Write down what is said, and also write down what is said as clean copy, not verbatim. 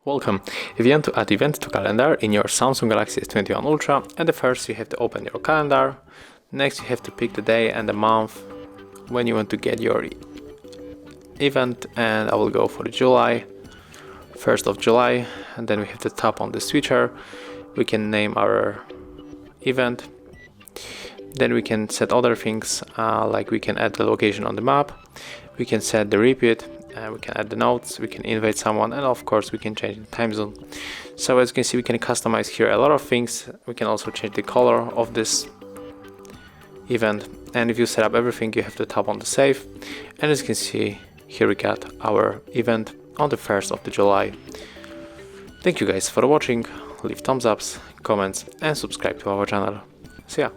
Welcome. If you want to add event to calendar in your Samsung Galaxy S21 Ultra, at the first you have to open your calendar. Next you have to pick the day and the month when you want to get your event, and I will go for July, 1st of July, and then we have to tap on the switcher. We can name our event. Then we can set other things, like we can add the location on the map, we can set the repeat, we can add the notes, we can invite someone, and of course we can change the time zone. So as you can see, we can customize here a lot of things. We can also change the color of this event, and if you set up everything, you have to tap on the save, and as you can see, here we got our event on the 1st of July. Thank you guys for watching. Leave thumbs ups, comments, and subscribe to our channel. See ya!